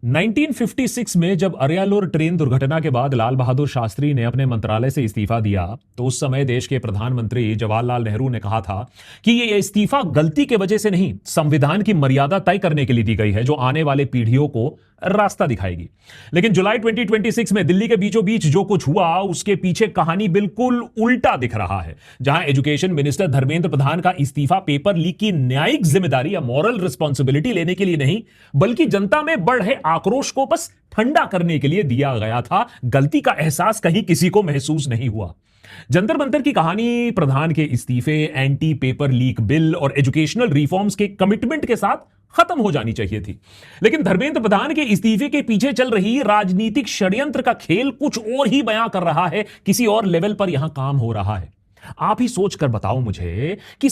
1956 में जब अरियालुर ट्रेन दुर्घटना के बाद लाल बहादुर शास्त्री ने अपने मंत्रालय से इस्तीफा दिया तो उस समय देश के प्रधानमंत्री जवाहरलाल नेहरू ने कहा था कि ये इस्तीफा गलती के वजह से नहीं, संविधान की मर्यादा तय करने के लिए दी गई है जो आने वाले पीढ़ियों को रास्ता दिखाएगी। लेकिन जुलाई 2026 में दिल्ली के बीचों बीच जो कुछ हुआ उसके पीछे कहानी बिल्कुल उल्टा दिख रहा है। जहां एजुकेशन मिनिस्टर धर्मेंद्र प्रधान का इस्तीफा पेपर लीक की न्यायिक जिम्मेदारी या मॉरल रिस्पॉन्सिबिलिटी लेने के लिए नहीं, बल्कि जनता में बढ़ रहे आक्रोश को बस ठंडा करने के लिए दिया गया था। गलती का एहसास कहीं किसी को महसूस नहीं हुआ। जंतर मंतर की कहानी प्रधान के इस्तीफे, एंटी पेपर लीक बिल और एजुकेशनल रिफॉर्म्स के कमिटमेंट के साथ खत्म हो जानी चाहिए थी। लेकिन धर्मेंद्र प्रधान के इस्तीफे के पीछे चल रही राजनीतिक षड्यंत्र का खेल कुछ और ही बयां कर रहा है। किसी और लेवल पर यहां काम हो रहा है। आप ही सोच कर बताओ मुझे कि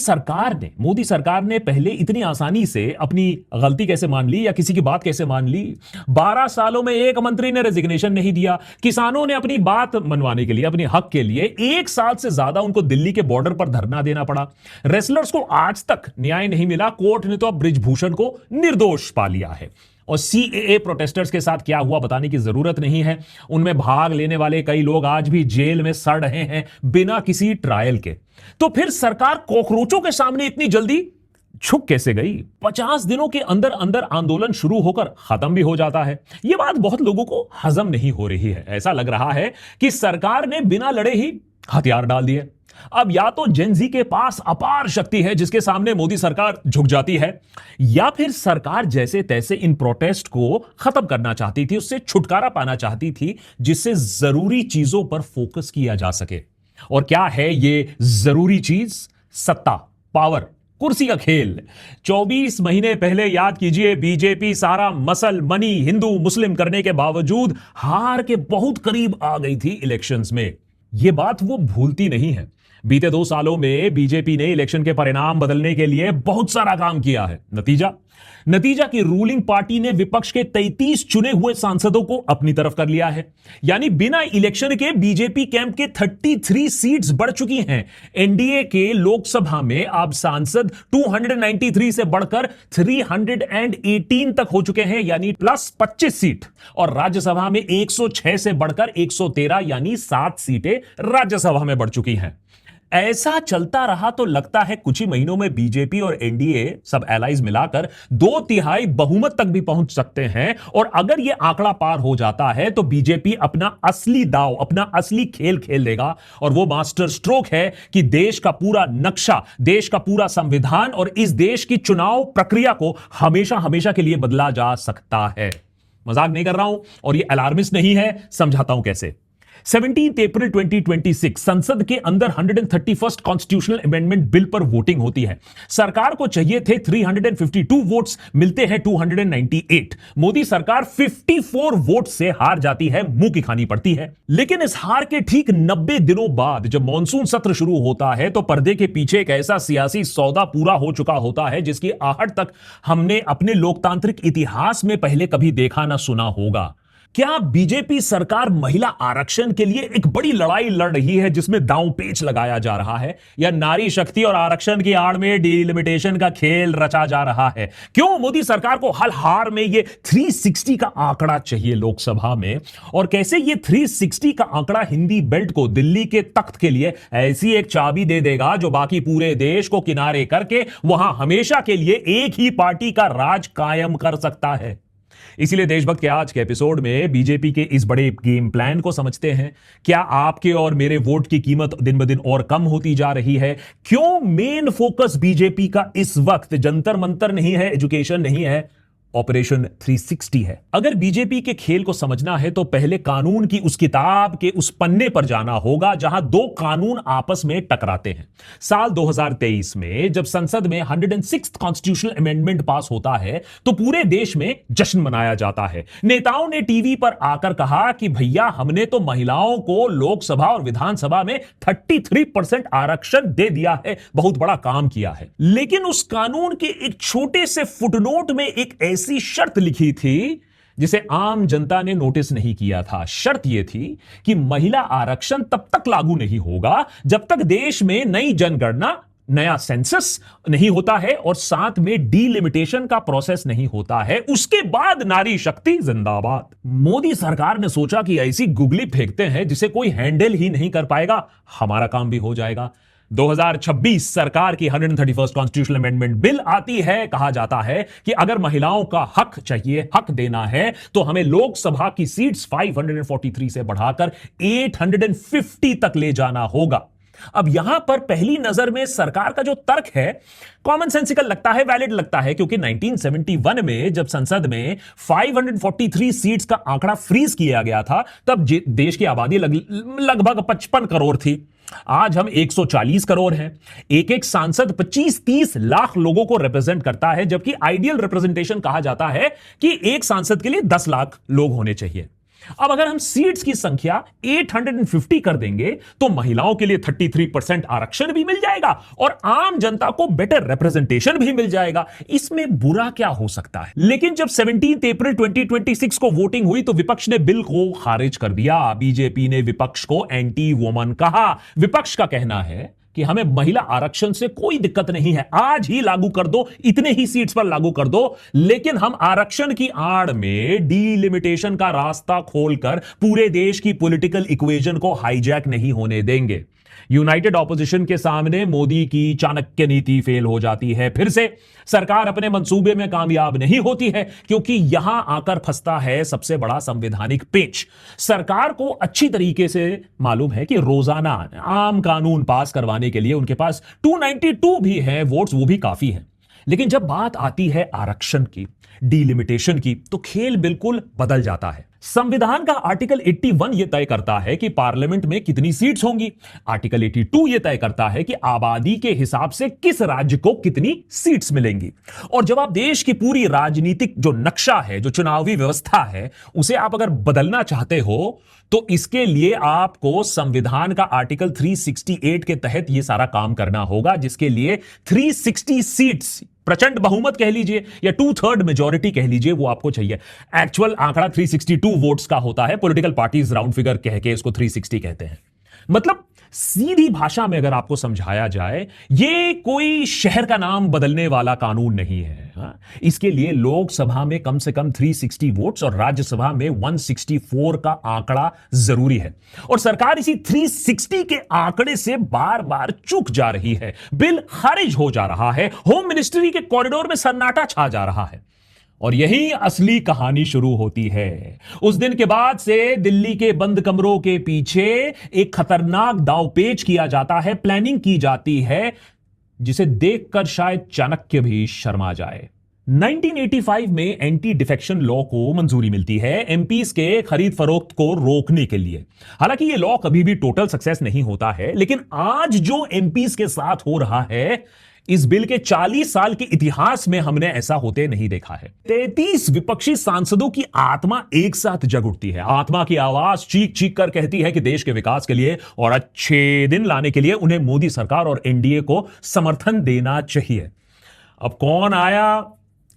मोदी सरकार ने पहले इतनी आसानी से अपनी गलती कैसे मान ली या किसी की बात कैसे मान ली। 12 सालों में एक मंत्री ने रेजिग्नेशन नहीं दिया। किसानों ने अपनी बात मनवाने के लिए, अपने हक के लिए 1 साल से ज्यादा उनको दिल्ली के बॉर्डर पर धरना देना पड़ा। रेसलर्स को आज तक न्याय नहीं मिला। कोर्ट ने तो अब बृजभूषण को निर्दोष पा लिया है। और सीएए प्रोटेस्टर्स के साथ क्या हुआ बताने की जरूरत नहीं है। उनमें भाग लेने वाले कई लोग आज भी जेल में सड़ रहे हैं बिना किसी ट्रायल के। तो फिर सरकार कॉकरोचों के सामने इतनी जल्दी झुक कैसे गई? 50 दिनों के अंदर अंदर आंदोलन शुरू होकर खत्म भी हो जाता है। यह बात बहुत लोगों को हजम नहीं हो रही है। ऐसा लग रहा है कि सरकार ने बिना लड़े ही हथियार डाल दिए। अब या तो जेनजी के पास अपार शक्ति है जिसके सामने मोदी सरकार झुक जाती है, या फिर सरकार जैसे तैसे इन प्रोटेस्ट को खत्म करना चाहती थी, उससे छुटकारा पाना चाहती थी जिससे जरूरी चीजों पर फोकस किया जा सके। और क्या है ये जरूरी चीज? सत्ता, पावर, कुर्सी का खेल। 24 महीने पहले याद कीजिए, बीजेपी सारा मसल मनी हिंदू मुस्लिम करने के बावजूद हार के बहुत करीब आ गई थी इलेक्शंस में। यह बात वो भूलती नहीं है। बीते 2 सालों में बीजेपी ने इलेक्शन के परिणाम बदलने के लिए बहुत सारा काम किया है। नतीजा की रूलिंग पार्टी ने विपक्ष के 33 चुने हुए सांसदों को अपनी तरफ कर लिया है। यानी बिना इलेक्शन के बीजेपी कैंप के 33 सीट्स बढ़ चुकी हैं। एनडीए के लोकसभा में अब सांसद 293 से बढ़कर 318 तक हो चुके हैं, यानी प्लस 25 सीट। और राज्यसभा में 106 से बढ़कर 113 यानी 7 सीटें राज्यसभा में बढ़ चुकी हैं। ऐसा चलता रहा तो लगता है कुछ ही महीनों में बीजेपी और एनडीए सब एलाइज मिलाकर 2/3 बहुमत तक भी पहुंच सकते हैं। और अगर यह आंकड़ा पार हो जाता है तो बीजेपी अपना असली दांव, अपना असली खेल खेल लेगा। और वो मास्टर स्ट्रोक है कि देश का पूरा नक्शा, देश का पूरा संविधान और इस देश की चुनाव प्रक्रिया को हमेशा हमेशा के लिए बदला जा सकता है। मजाक नहीं कर रहा हूं और ये अलार्मिस्ट नहीं है, समझाता हूं कैसे। 17 अप्रैल 2026 संसद के अंदर 131st कॉन्स्टिट्यूशनल अमेंडमेंट बिल पर वोटिंग होती है। सरकार को चाहिए थे 352 वोट्स, मिलते हैं 298। मोदी सरकार 54 वोट से हार जाती है, मुंह की खानी पड़ती है। लेकिन इस हार के ठीक 90 दिनों बाद जब मॉनसून सत्र शुरू होता है तो पर्दे के पीछे एक ऐसा सियासी सौदा पूरा हो चुका होता है जिसकी आहट तक हमने अपने लोकतांत्रिक इतिहास में पहले कभी देखा ना सुना होगा। क्या बीजेपी सरकार महिला आरक्षण के लिए एक बड़ी लड़ाई लड़ रही है जिसमें दांव पेच लगाया जा रहा है, या नारी शक्ति और आरक्षण की आड़ में डिलिमिटेशन का खेल रचा जा रहा है? क्यों मोदी सरकार को हल हार में ये 360 का आंकड़ा चाहिए लोकसभा में? और कैसे ये 360 का आंकड़ा हिंदी बेल्ट को, दिल्ली के तख्त के लिए ऐसी एक चाबी दे देगा जो बाकी पूरे देश को किनारे करके वहां हमेशा के लिए एक ही पार्टी का राज कायम कर सकता है? इसीलिए देशभक्त के आज के एपिसोड में बीजेपी के इस बड़े गेम प्लान को समझते हैं। क्या आपके और मेरे वोट की कीमत दिन ब दिन और कम होती जा रही है? क्यों मेन फोकस बीजेपी का इस वक्त जंतर मंतर नहीं है, एजुकेशन नहीं है, ऑपरेशन 360 है? अगर बीजेपी के खेल को समझना है तो पहले कानून की उस किताब के उस पन्ने पर जाना होगा जहां 2 कानून आपस में टकराते हैं। साल 2023 में जब संसद में 106th कॉन्स्टिट्यूशनल अमेंडमेंट पास होता है तो पूरे देश में जश्न मनाया जाता है। नेताओं ने टीवी पर आकर कहा कि भैया हमने तो महिलाओं को लोकसभा और विधानसभा में 33% आरक्षण दे दिया है, बहुत बड़ा काम किया है। लेकिन उस कानून के एक छोटे से फुटनोट में एक ऐसी शर्त लिखी थी जिसे आम जनता ने नोटिस नहीं किया था। शर्त यह थी कि महिला आरक्षण तब तक लागू नहीं होगा जब तक देश में नई जनगणना नया सेंसस नहीं होता है और साथ में डीलिमिटेशन का प्रोसेस नहीं होता है, उसके बाद नारी शक्ति जिंदाबाद। मोदी सरकार ने सोचा कि ऐसी गुगली फेंकते हैं जिसे कोई हैंडल ही नहीं कर पाएगा, हमारा काम भी हो जाएगा। 2026 सरकार की 131st कॉन्स्टिट्यूशनल अमेंडमेंट बिल आती है। कहा जाता है कि अगर महिलाओं का हक चाहिए, हक देना है, तो हमें लोकसभा की सीट्स 543 से बढ़ाकर 850 तक ले जाना होगा। अब यहां पर पहली नजर में सरकार का जो तर्क है कॉमन सेंसिकल लगता है, वैलिड लगता है, क्योंकि 1971 में जब संसद में 543 सीट्स का आंकड़ा फ्रीज किया गया था, तब देश की आबादी लगभग 55 करोड़ थी। आज हम 140 करोड़ हैं। एक एक सांसद 25-30 लाख लोगों को रिप्रेजेंट करता है, जबकि आइडियल रिप्रेजेंटेशन कहा जाता है कि एक सांसद के लिए 10 लाख लोग होने चाहिए। अब अगर हम सीट्स की संख्या 850 कर देंगे तो महिलाओं के लिए 33% आरक्षण भी मिल जाएगा और आम जनता को बेटर रिप्रेजेंटेशन भी मिल जाएगा। इसमें बुरा क्या हो सकता है? लेकिन जब 17 अप्रैल 2026 को वोटिंग हुई तो विपक्ष ने बिल को खारिज कर दिया। बीजेपी ने विपक्ष को एंटी वुमन कहा। विपक्ष का कहना है कि हमें महिला आरक्षण से कोई दिक्कत नहीं है, आज ही लागू कर दो, इतने ही सीट्स पर लागू कर दो, लेकिन हम आरक्षण की आड़ में डीलिमिटेशन का रास्ता खोलकर पूरे देश की पॉलिटिकल इक्वेशन को हाईजैक नहीं होने देंगे। यूनाइटेड ऑपोजिशन के सामने मोदी की चाणक्य नीति फेल हो जाती है। फिर से सरकार अपने मंसूबे में कामयाब नहीं होती है, क्योंकि यहां आकर फंसता है सबसे बड़ा संवैधानिक पेच। सरकार को अच्छी तरीके से मालूम है कि रोजाना आम कानून पास करवाने के लिए उनके पास 292 भी है वोट्स, वो भी काफी है। लेकिन जब बात आती है आरक्षण की, डीलिमिटेशन की, तो खेल बिल्कुल बदल जाता है। संविधान का आर्टिकल 81 यह तय करता है कि पार्लियामेंट में कितनी सीट्स होंगी। आर्टिकल 82 यह तय करता है कि आबादी के हिसाब से किस राज्य को कितनी सीट्स मिलेंगी। और जब आप देश की पूरी राजनीतिक जो नक्शा है, जो चुनावी व्यवस्था है, उसे आप अगर बदलना चाहते हो तो इसके लिए आपको संविधान का आर्टिकल 368 के तहत यह सारा काम करना होगा, जिसके लिए 360 सीट्स, प्रचंड बहुमत कह लीजिए या 2/3 मेजॉरिटी कह लीजिए, वो आपको चाहिए। एक्चुअल आंकड़ा 362 वोट्स का होता है, पॉलिटिकल पार्टीज राउंड फिगर कह के इसको 360 कहते हैं। मतलब सीधी भाषा में अगर आपको समझाया जाए, यह कोई शहर का नाम बदलने वाला कानून नहीं है। इसके लिए लोकसभा में कम से कम 360 वोट्स और राज्यसभा में 164 का आंकड़ा जरूरी है। और सरकार इसी 360 के आंकड़े से बार बार चूक जा रही है। बिल खारिज हो जा रहा है, होम मिनिस्ट्री के कॉरिडोर में सन्नाटा छा जा रहा है। और यही असली कहानी शुरू होती है। उस दिन के बाद से दिल्ली के बंद कमरों के पीछे एक खतरनाक दांवपेच किया जाता है, प्लानिंग की जाती है, जिसे देखकर शायद चाणक्य भी शर्मा जाए। 1985 में एंटी डिफेक्शन लॉ को मंजूरी मिलती है एमपीज के खरीद फरोख्त को रोकने के लिए। हालांकि यह लॉ कभी भी टोटल सक्सेस नहीं होता है, लेकिन आज जो एमपीज के साथ हो रहा है, इस बिल के 40 साल के इतिहास में हमने ऐसा होते नहीं देखा है। 33 विपक्षी सांसदों की आत्मा एक साथ जग उठती है। आत्मा की आवाज चीख चीख कर कहती है कि देश के विकास के लिए और अच्छे दिन लाने के लिए उन्हें मोदी सरकार और एनडीए को समर्थन देना चाहिए। अब कौन आया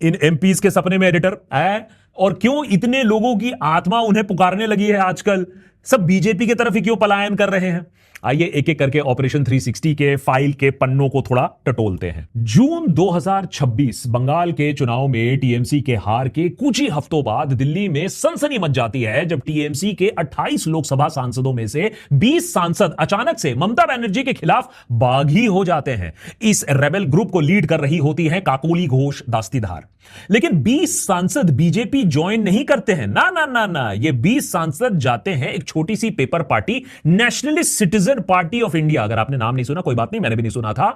इन एमपीज के सपने में एडिटर है, और क्यों इतने लोगों की आत्मा उन्हें पुकारने लगी है आजकल? सब बीजेपी की तरफ ही क्यों पलायन कर रहे हैं? आइए एक एक करके ऑपरेशन 360 के फाइल के पन्नों को थोड़ा टटोलते हैं। जून 2026 बंगाल के चुनाव में टीएमसी के हार के कुछ ही हफ्तों बाद दिल्ली में सनसनी मच जाती है, जब टीएमसी के 28 लोकसभा सांसदों में से 20 सांसद अचानक से ममता बनर्जी के खिलाफ बागी हो जाते हैं। इस रेबेल ग्रुप को लीड कर रही होती है काकोली घोष दास्तीधार। लेकिन 20 सांसद बीजेपी ज्वाइन नहीं करते हैं, ना ना ना ना, ये 20 सांसद जाते हैं एक छोटी सी paper party, nationalist citizen party of India. अगर आपने नाम नहीं सुना कोई बात नहीं, मैंने भी नहीं सुना था।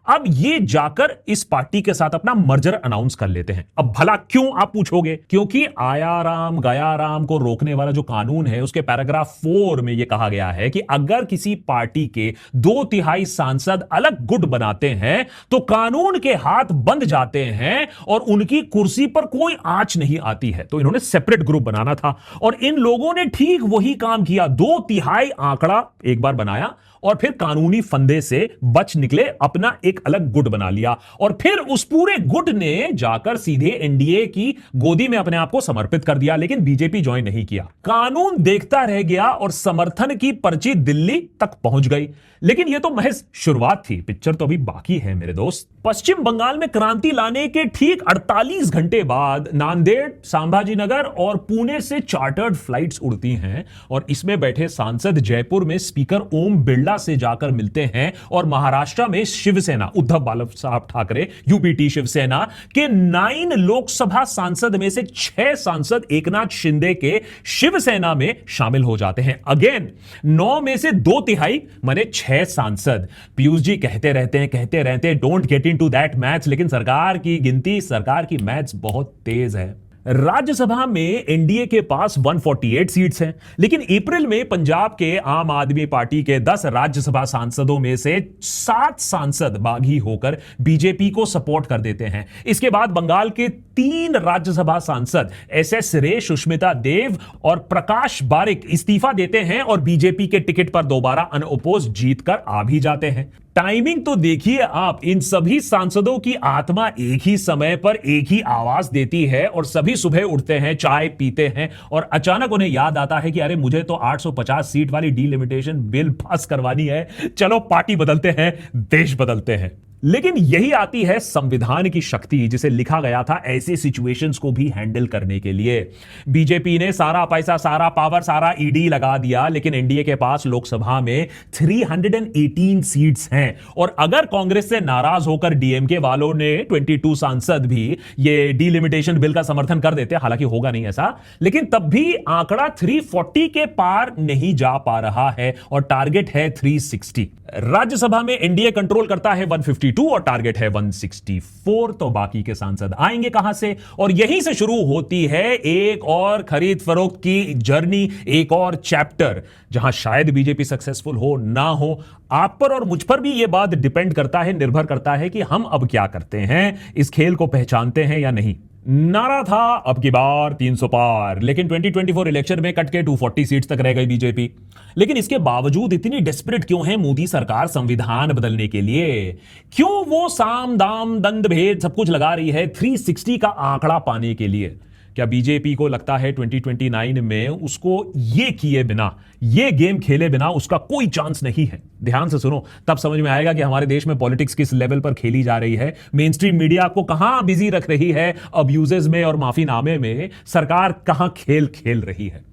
अब ये जाकर इस पार्टी के साथ अपना मर्जर अनाउंस कर लेते हैं। अब भला क्यों, आप पूछोगे? क्योंकि आया राम गया राम को रोकने वाला जो कानून है, उसके पैराग्राफ 4 में यह कहा गया है कि अगर किसी पार्टी के 2/3 सांसद अलग गुट बनाते हैं तो कानून के हाथ बंद जाते हैं और उनकी कुर्सी पर कोई आंच नहीं आती है। तो इन्होंने सेपरेट ग्रुप बनाना था और इन लोगों ने ठीक वही काम किया। 2/3 आंकड़ा एक बार बनाया और फिर कानूनी फंदे से बच निकले, अपना एक अलग गुट बना लिया और फिर उस पूरे गुट ने जाकर सीधे एनडीए की गोदी में अपने आप को समर्पित कर दिया, लेकिन बीजेपी ज्वाइन नहीं किया। कानून देखता रह गया और समर्थन की पर्ची दिल्ली तक पहुंच गई। लेकिन यह तो महज शुरुआत थी, पिक्चर तो अभी बाकी है मेरे दोस्त। पश्चिम बंगाल में क्रांति लाने के ठीक 48 घंटे बाद नांदेड़, संभाजीनगर और पुणे से चार्टर्ड फ्लाइट्स उड़ती हैं और इसमें बैठे सांसद जयपुर में स्पीकर ओम बिरला से जाकर मिलते हैं और महाराष्ट्र में शिवसेना, उद्धव बाला साहब ठाकरे, यूपीटी शिवसेना के 9 लोकसभा सांसद में से 6 सांसद एकनाथ शिंदे के शिवसेना में शामिल हो जाते हैं। अगेन 9 में से 2/3 माने 6 सांसद। पीयूष जी कहते रहते हैं don't get into that maths, लेकिन सरकार की गिनती, सरकार की मैथ्स बहुत तेज है। राज्यसभा में एनडीए के पास 148 सीट्स हैं, लेकिन अप्रैल में पंजाब के आम आदमी पार्टी के 10 राज्यसभा सांसदों में से 7 सांसद बागी होकर बीजेपी को सपोर्ट कर देते हैं। इसके बाद बंगाल के 3 राज्यसभा सांसद एसएस रे, सुष्मिता देव और प्रकाश बारिक इस्तीफा देते हैं और बीजेपी के टिकट पर दोबारा अनअपोज जीतकर आ भी जाते हैं। टाइमिंग तो देखिए आप, इन सभी सांसदों की आत्मा एक ही समय पर एक ही आवाज देती है और सभी सुबह उठते हैं, चाय पीते हैं और अचानक उन्हें याद आता है कि अरे मुझे तो 850 सीट वाली डीलिमिटेशन बिल पास करवानी है, चलो पार्टी बदलते हैं, देश बदलते हैं। लेकिन यही आती है संविधान की शक्ति, जिसे लिखा गया था ऐसे सिचुएशंस को भी हैंडल करने के लिए। बीजेपी ने सारा पैसा, सारा पावर, सारा ईडी लगा दिया, लेकिन एनडीए के पास लोकसभा में 318 सीट्स हैं और अगर कांग्रेस से नाराज होकर डीएमके वालों ने 22 सांसद भी ये डीलिमिटेशन बिल का समर्थन कर देते, हालांकि होगा नहीं ऐसा, लेकिन तब भी आंकड़ा 340 के पार नहीं जा पा रहा है और टारगेट है 360। राज्यसभा में एनडीए कंट्रोल करता है 152 और टारगेट है 164, तो बाकी के सांसद आएंगे कहां से? और यहीं से शुरू होती है एक और खरीद फरोख्त की जर्नी, एक और चैप्टर, जहां शायद बीजेपी सक्सेसफुल हो ना हो। आप पर और मुझ पर भी यह बात डिपेंड करता है, निर्भर करता है कि हम अब क्या करते हैं, इस खेल को पहचानते हैं या नहीं। नारा था अब की बार 300 पार, लेकिन 2024 इलेक्शन में कट के 240 सीट्स तक रह गई बीजेपी। लेकिन इसके बावजूद इतनी डेस्परेट क्यों है मोदी सरकार संविधान बदलने के लिए? क्यों वो साम दाम दंड भेद सब कुछ लगा रही है 360 का आंकड़ा पाने के लिए? क्या बीजेपी को लगता है 2029 में उसको ये किए बिना, ये गेम खेले बिना उसका कोई चांस नहीं है? ध्यान से सुनो, तब समझ में आएगा कि हमारे देश में पॉलिटिक्स किस लेवल पर खेली जा रही है। मेन स्ट्रीम मीडिया आपको कहां बिजी रख रही है अब्यूजेस में और माफीनामे में, सरकार कहां खेल खेल रही है।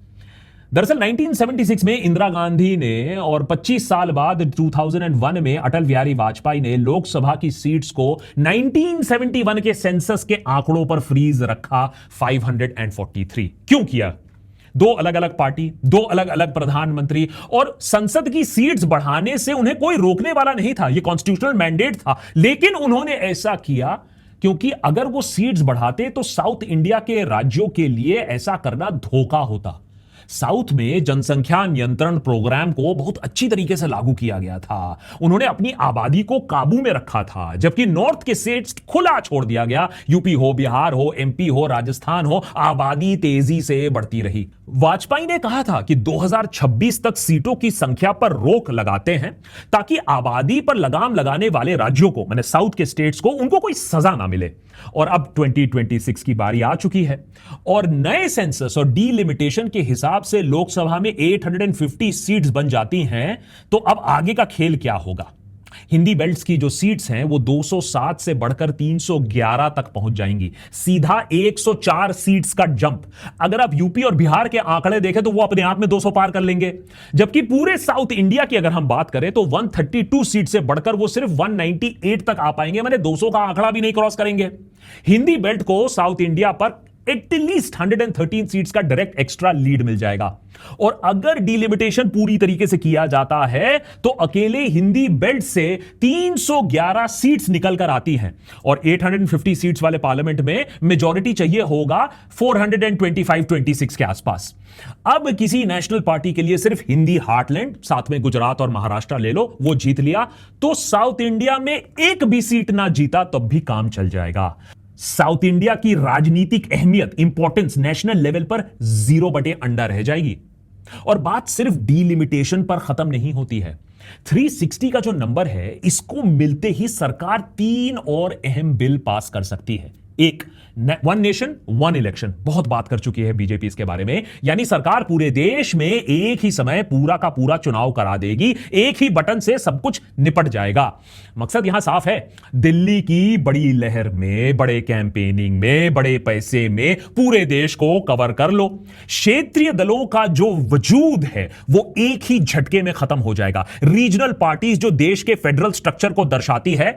दरअसल 1976 में इंदिरा गांधी ने और 25 साल बाद 2001 में अटल बिहारी वाजपेयी ने लोकसभा की सीट्स को 1971 के सेंसस के आंकड़ों पर फ्रीज रखा, 543। क्यों किया? 2 अलग अलग पार्टी, 2 अलग अलग प्रधानमंत्री और संसद की सीट्स बढ़ाने से उन्हें कोई रोकने वाला नहीं था, यह कॉन्स्टिट्यूशनल मैंडेट था। लेकिन उन्होंने ऐसा किया क्योंकि अगर वो सीट्स बढ़ाते तो साउथ इंडिया के राज्यों के लिए ऐसा करना धोखा होता। साउथ में जनसंख्या नियंत्रण प्रोग्राम को बहुत अच्छी तरीके से लागू किया गया था, उन्होंने अपनी आबादी को काबू में रखा था, जबकि नॉर्थ के स्टेट्स खुला छोड़ दिया गया। यूपी हो, बिहार हो, एमपी हो, राजस्थान हो, आबादी तेजी से बढ़ती रही। वाजपेयी ने कहा था कि 2026 तक सीटों की संख्या पर रोक लगाते हैं ताकि आबादी पर लगाम लगाने वाले राज्यों को, माने साउथ के स्टेट्स को, उनको कोई सजा ना मिले। और अब 2026 की बारी आ चुकी है और नए सेंसस और डीलिमिटेशन के हिसाब से लोकसभा में 850 सीट्स बन जाती हैं। तो अब आगे का खेल क्या होगा? हिंदी बेल्ट्स की जो सीट्स हैं वो 207 से बढ़कर 311 तक पहुंच जाएंगी, सीधा 104 सीट्स का जंप। अगर आप यूपी और बिहार के आंकड़े देखें तो वो अपने आप में 200 पार कर लेंगे, जबकि पूरे साउथ इंडिया की अगर हम बात करें तो 132 सीट से बढ़कर वो सिर्फ 198 तक आ पाएंगे, माने 200 का आंकड़ा भी नहीं क्रॉस करेंगे। हिंदी बेल्ट को साउथ इंडिया पर एटलीस्ट 113 सीट्स का डायरेक्ट एक्स्ट्रा लीड मिल जाएगा। और अगर डिलिमिटेशन पूरी तरीके से किया जाता है तो अकेले हिंदी बेल्ट से 311 सीट्स निकल कर आती हैं और 850 सीट्स वाले पार्लियामेंट में मेजॉरिटी चाहिए होगा 425-26 के आसपास। अब किसी नेशनल पार्टी के लिए सिर्फ हिंदी हार्टलैंड, साथ में गुजरात और महाराष्ट्र ले लो, वो जीत लिया तो साउथ इंडिया में एक भी सीट ना जीता तब भी काम चल जाएगा। साउथ इंडिया की राजनीतिक अहमियत, इंपॉर्टेंस नेशनल लेवल पर 0/अंडा रह जाएगी। और बात सिर्फ डीलिमिटेशन पर खत्म नहीं होती है। 360 का जो नंबर है, इसको मिलते ही सरकार 3 और अहम बिल पास कर सकती है। एक, वन नेशन वन इलेक्शन, बहुत बात कर चुकी है बीजेपी इसके बारे में, यानी सरकार पूरे देश में एक ही समय पूरा का पूरा चुनाव करा देगी, एक ही बटन से सब कुछ निपट जाएगा। मकसद यहां साफ है, दिल्ली की बड़ी लहर में, बड़े कैंपेनिंग में, बड़े पैसे में पूरे देश को कवर कर लो। क्षेत्रीय दलों का जो वजूद है वो एक ही झटके में खत्म हो जाएगा। रीजनल पार्टीज जो देश के फेडरल स्ट्रक्चर को दर्शाती है,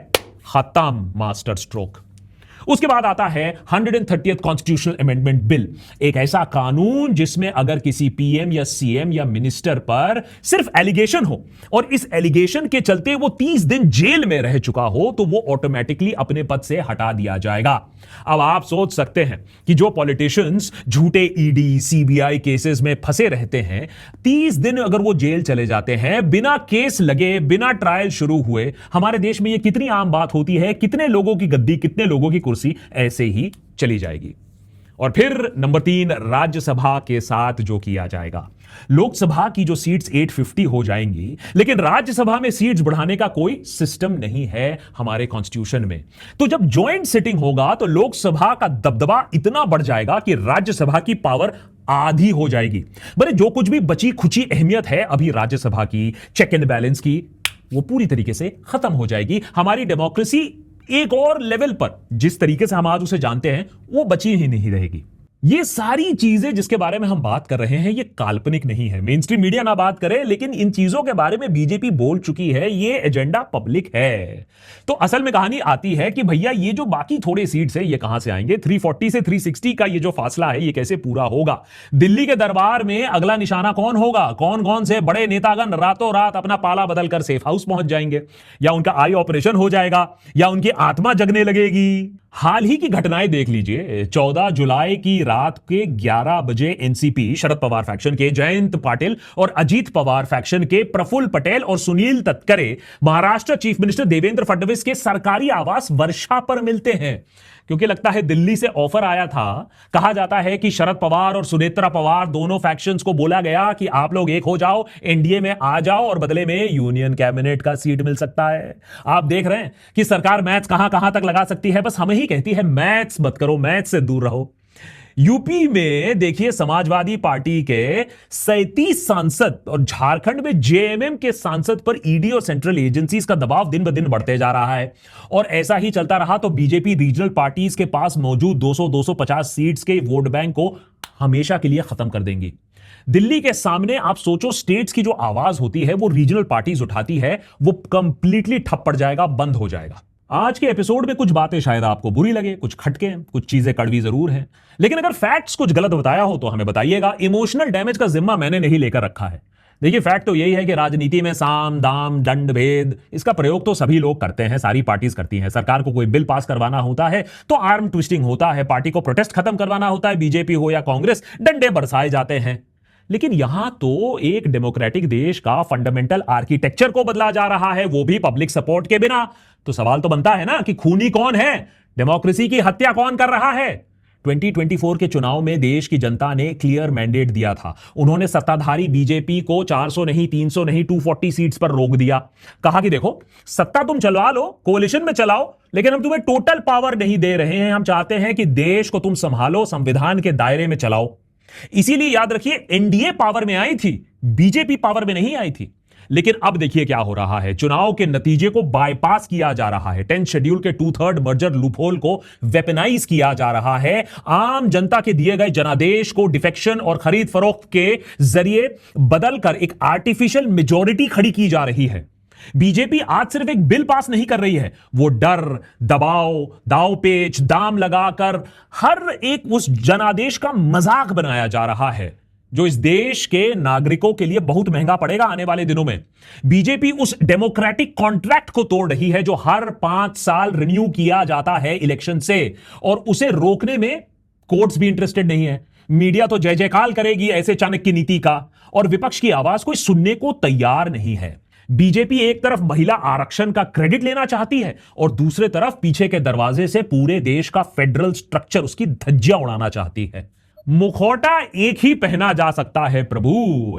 खत्म, मास्टर स्ट्रोक। उसके बाद आता है 130th कॉन्स्टिट्यूशनल अमेंडमेंट बिल, एक ऐसा कानून जिसमें अगर किसी पीएम या सीएम या मिनिस्टर पर सिर्फ एलिगेशन हो और इस एलिगेशन के चलते वो 30 दिन जेल में रह चुका हो तो वो ऑटोमेटिकली अपने पद से हटा दिया जाएगा। अब आप सोच सकते हैं कि जो पॉलिटिशियंस झूठे ईडी सीबीआई केसेस में फंसे रहते हैं, 30 दिन अगर वो जेल चले जाते हैं बिना केस लगे, बिना ट्रायल शुरू हुए, हमारे देश में ये कितनी आम बात होती है, कितने लोगों की गद्दी, कितने लोगों की कुर्सी ऐसे ही चली जाएगी। और फिर नंबर 3, राज्यसभा के साथ जो किया जाएगा, लोकसभा की जो सीट्स 850 हो जाएंगी, लेकिन राज्यसभा में सीट्स बढ़ाने का कोई सिस्टम नहीं है हमारे कॉन्स्टिट्यूशन में। तो जब ज्वाइंट सिटिंग होगा तो लोकसभा का दबदबा इतना बढ़ जाएगा कि राज्यसभा की पावर आधी हो जाएगी। बड़े जो कुछ भी बची खुची अहमियत है अभी राज्यसभा की, चेक एंड बैलेंस की, वो पूरी तरीके से खत्म हो जाएगी। हमारी डेमोक्रेसी एक और लेवल पर, जिस तरीके से हम आज उसे जानते हैं, वो बची ही नहीं रहेगी। ये सारी चीजें जिसके बारे में हम बात कर रहे हैं ये काल्पनिक नहीं है। मेन स्ट्रीम मीडिया ना बात करे, लेकिन इन चीजों के बारे में बीजेपी बोल चुकी है, ये एजेंडा पब्लिक है। तो असल में कहानी आती है कि भैया ये जो बाकी थोड़े सीट्स है ये कहां से आएंगे। 340 से 360 का ये जो फासला है ये कैसे पूरा होगा। दिल्ली के दरबार में अगला निशाना कौन होगा, कौन कौन से बड़े नेतागण रातों रात अपना पाला बदलकर सेफ हाउस पहुंच जाएंगे, या उनका आई ऑपरेशन हो जाएगा, या उनकी आत्मा जगने लगेगी। हाल ही की घटनाएं देख लीजिए। 14 जुलाई की रात के 11 बजे एनसीपी शरद पवार फैक्शन के जयंत पाटिल और अजीत पवार फैक्शन के प्रफुल्ल पटेल और सुनील तटकरे महाराष्ट्र चीफ मिनिस्टर देवेंद्र फडणवीस के सरकारी आवास वर्षा पर मिलते हैं, क्योंकि लगता है दिल्ली से ऑफर आया था। कहा जाता है कि शरद पवार और सुनेत्रा पवार दोनों फैक्शंस को बोला गया कि आप लोग एक हो जाओ, एनडीए में आ जाओ और बदले में यूनियन कैबिनेट का सीट मिल सकता है। आप देख रहे हैं कि सरकार मैथ्स कहां कहां तक लगा सकती है, बस हमें ही कहती है मैथ्स मत करो, मैथ्स से दूर रहो। यूपी में देखिए समाजवादी पार्टी के 37 सांसद और झारखंड में जेएमएम के सांसद पर ईडी और सेंट्रल एजेंसीज का दबाव दिन ब दिन बढ़ते जा रहा है। और ऐसा ही चलता रहा तो बीजेपी रीजनल पार्टीज के पास मौजूद 200-250 सीट्स के वोट बैंक को हमेशा के लिए खत्म कर देंगी। दिल्ली के सामने आप सोचो, स्टेट्स की जो आवाज होती है वो रीजनल पार्टीज उठाती है, वो कंप्लीटली ठप पड़ जाएगा, बंद हो जाएगा। आज के एपिसोड में कुछ बातें शायद आपको बुरी लगे, कुछ खटके, कुछ चीजें कड़वी जरूर हैं, लेकिन अगर फैक्ट्स कुछ गलत बताया हो तो हमें बताइएगा। इमोशनल डैमेज का जिम्मा मैंने नहीं लेकर रखा है। देखिए फैक्ट तो यही है कि राजनीति में साम दाम दंड भेद, इसका प्रयोग तो सभी लोग करते हैं, सारी पार्टीज करती हैं। सरकार को कोई बिल पास करवाना होता है तो आर्म ट्विस्टिंग होता है, पार्टी को प्रोटेस्ट खत्म करवाना होता है, बीजेपी हो या कांग्रेस, डंडे बरसाए जाते हैं। लेकिन यहां तो एक डेमोक्रेटिक देश का फंडामेंटल आर्किटेक्चर को बदला जा रहा है, वो भी पब्लिक सपोर्ट के बिना। तो सवाल तो बनता है ना कि खूनी कौन है, डेमोक्रेसी की हत्या कौन कर रहा है। 2024 के चुनाव में देश की जनता ने क्लियर मैंडेट दिया था। उन्होंने सत्ताधारी बीजेपी को 400 नहीं, 300 नहीं, 240 सीट्स पर रोक दिया। कहा कि देखो सत्ता तुम चलवा लो, कोalition में चलाओ, लेकिन हम तुम्हें टोटल पावर नहीं दे रहे हैं। हम चाहते हैं कि देश को तुम संभालो, संविधान के दायरे में चलाओ। इसीलिए याद रखिए एनडीए पावर में आई थी, बीजेपी पावर में नहीं आई थी। लेकिन अब देखिए क्या हो रहा है, चुनाव के नतीजे को बाईपास किया जा रहा है। 10th शेड्यूल के 2/3 मर्जर लूपहोल को वेपनाइज किया जा रहा है। आम जनता के दिए गए जनादेश को डिफेक्शन और खरीद फरोख्त के जरिए बदलकर एक आर्टिफिशियल मेजॉरिटी खड़ी की जा रही है। बीजेपी आज सिर्फ एक बिल पास नहीं कर रही है, वो डर, दबाव, दावपेच, दाम लगाकर हर एक उस जनादेश का मजाक बनाया जा रहा है जो इस देश के नागरिकों के लिए बहुत महंगा पड़ेगा आने वाले दिनों में। बीजेपी उस डेमोक्रेटिक कॉन्ट्रैक्ट को तोड़ रही है जो हर 5 साल रिन्यू किया जाता है इलेक्शन से, और उसे रोकने में कोर्ट्स भी इंटरेस्टेड नहीं है। मीडिया तो जय जयकाल करेगी ऐसे चाणक्य नीति का, और विपक्ष की आवाज कोई सुनने को तैयार नहीं है। बीजेपी एक तरफ महिला आरक्षण का क्रेडिट लेना चाहती है और दूसरे तरफ पीछे के दरवाजे से पूरे देश का फेडरल स्ट्रक्चर, उसकी धज्जियां उड़ाना चाहती है। मुखौटा एक ही पहना जा सकता है प्रभु।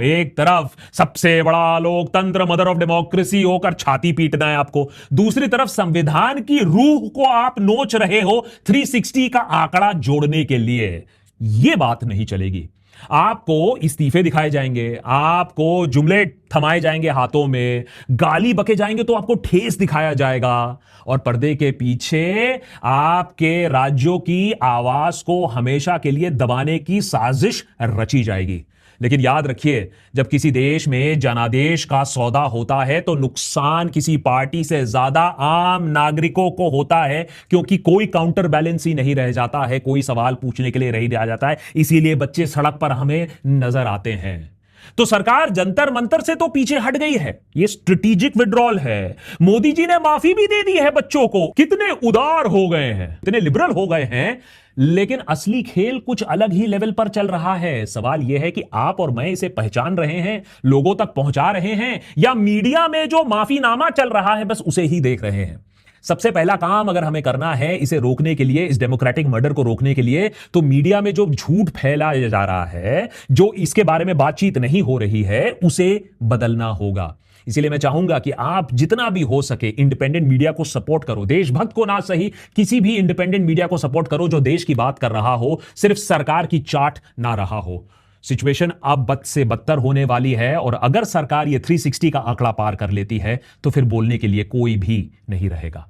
एक तरफ सबसे बड़ा लोकतंत्र, मदर ऑफ डेमोक्रेसी होकर छाती पीटना है आपको, दूसरी तरफ संविधान की रूह को आप नोच रहे हो 360 का आंकड़ा जोड़ने के लिए। यह बात नहीं चलेगी। आपको इस्तीफे दिखाए जाएंगे, आपको जुमले थमाए जाएंगे हाथों में, गाली बके जाएंगे तो आपको ठेस दिखाया जाएगा, और पर्दे के पीछे आपके राज्यों की आवाज को हमेशा के लिए दबाने की साजिश रची जाएगी। लेकिन याद रखिए, जब किसी देश में जनादेश का सौदा होता है तो नुकसान किसी पार्टी से ज्यादा आम नागरिकों को होता है, क्योंकि कोई काउंटर बैलेंस ही नहीं रह जाता है, कोई सवाल पूछने के लिए रह जाता है। इसीलिए बच्चे सड़क पर हमें नजर आते हैं। तो सरकार जंतर मंतर से तो पीछे हट गई है, यह स्ट्रेटेजिक विड्रॉल है। मोदी जी ने माफी भी दे दी है बच्चों को, कितने उदार हो गए हैं, कितने लिबरल हो गए हैं। लेकिन असली खेल कुछ अलग ही लेवल पर चल रहा है। सवाल यह है कि आप और मैं इसे पहचान रहे हैं, लोगों तक पहुंचा रहे हैं, या मीडिया में जो माफीनामा चल रहा है बस उसे ही देख रहे हैं। सबसे पहला काम अगर हमें करना है इसे रोकने के लिए, इस डेमोक्रेटिक मर्डर को रोकने के लिए, तो मीडिया में जो झूठ फैलाया जा रहा है, जो इसके बारे में बातचीत नहीं हो रही है, उसे बदलना होगा। इसीलिए मैं चाहूंगा कि आप जितना भी हो सके इंडिपेंडेंट मीडिया को सपोर्ट करो। देशभक्त को ना सही, किसी भी इंडिपेंडेंट मीडिया को सपोर्ट करो जो देश की बात कर रहा हो, सिर्फ सरकार की चाट ना रहा हो। सिचुएशन अब बद से बदतर होने वाली है, और अगर सरकार ये 360 का आंकड़ा पार कर लेती है तो फिर बोलने के लिए कोई भी नहीं रहेगा।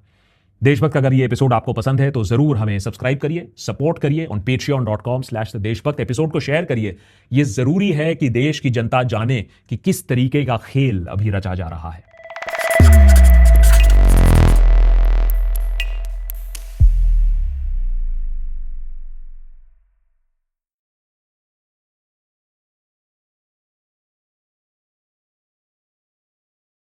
देशभक्त, अगर ये एपिसोड आपको पसंद है तो जरूर हमें सब्सक्राइब करिए, सपोर्ट करिए ऑन patreon.com/देशभक्त। एपिसोड को शेयर करिए। यह जरूरी है कि देश की जनता जाने कि किस तरीके का खेल अभी रचा जा रहा है।